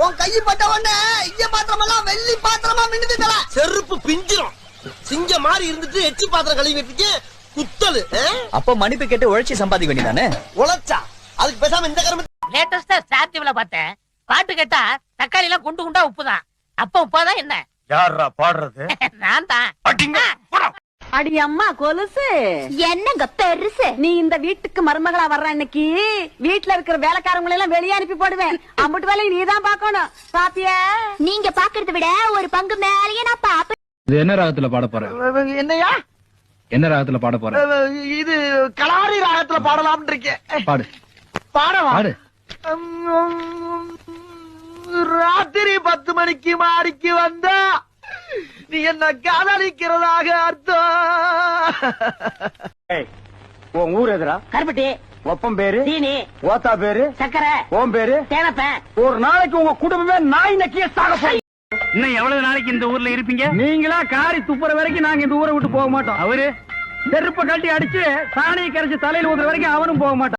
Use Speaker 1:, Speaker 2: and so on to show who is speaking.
Speaker 1: உன் கை பட்ட உடனே இங்க பாத்திரம் எல்லாம் வெள்ளி பாத்திரமா மின்னுது தல. செருப்பு பிஞ்சிரும். சிங்க மாதிரி இருந்துட்டு எச்சி பாத்திரம் கழுவி வச்சுட்டு குத்தலு.
Speaker 2: அப்ப மன்னிப்பு கேட்டு உழைச்சி சம்பாதிக்க வேண்டியதானே?
Speaker 1: உழைச்சா அதுக்கு பேசாம இந்த கரும்பு.
Speaker 3: லேட்டஸ்டா ஸ்டார் டிவில பார்த்தேன். பாட்டு கேட்டா தக்காளி எல்லாம் குண்டு குண்டா உப்புதான். அப்ப உப்பாதான் என்ன?
Speaker 4: யாரா பாடுறது?
Speaker 3: நான் தான்.
Speaker 5: அடி அம்மா கொலுசு
Speaker 6: என்னங்க பெருசு.
Speaker 5: நீ இந்த வீட்டுக்கு மருமகளா வர்ற அன்னைக்கு வீட்டுல இருக்கிற வேலைக்காரங்களை எல்லாம் வெளியே அனுப்பி போடுவேன். அம்புட்டு வேலையை நீதான் பாக்கணும். பாப்பியா?
Speaker 6: நீங்க பாக்குறத விட ஒரு பங்கு மேலேயே நான் பாப்பேன்.
Speaker 7: இது என்ன ராகத்துல பாட போற?
Speaker 1: என்னையா?
Speaker 7: என்ன ராகத்துல பாட போற?
Speaker 1: இது கலாரி ராகத்துல பாடலாம்னு இருக்கேன்.
Speaker 7: பாடு
Speaker 1: பாடவா?
Speaker 7: பாடு.
Speaker 1: ராத்திரி 10 மணிக்கு மாடிக்கு வந்தா நீ என்ன காதலிக்கிறதாக அர்த்தம்.
Speaker 4: உன் ஊர் எதுரா?
Speaker 3: கருப்பட்டி,
Speaker 4: ஒப்பம் பேரு,
Speaker 3: சீனி,
Speaker 4: ஓத்தா பேரு,
Speaker 3: சக்கரை,
Speaker 4: ஓம் பேரு,
Speaker 3: தேனப்பேன்.
Speaker 4: ஒரு நாளைக்கு உங்க குடும்பமே நாய் நக்கிய சாக போய்.
Speaker 7: இன்னும் எவ்வளவு நாளைக்கு இந்த ஊர்ல இருப்பீங்க?
Speaker 4: நீங்களா காரி துப்புற வரைக்கும் நாங்க இந்த ஊரை விட்டு போக மாட்டோம்.
Speaker 7: அவரு
Speaker 4: செருப்ப கட்டி அடிச்சு சாணியை கரைச்சு தலையில ஊதுற வரைக்கும் அவனும் போக மாட்டான்.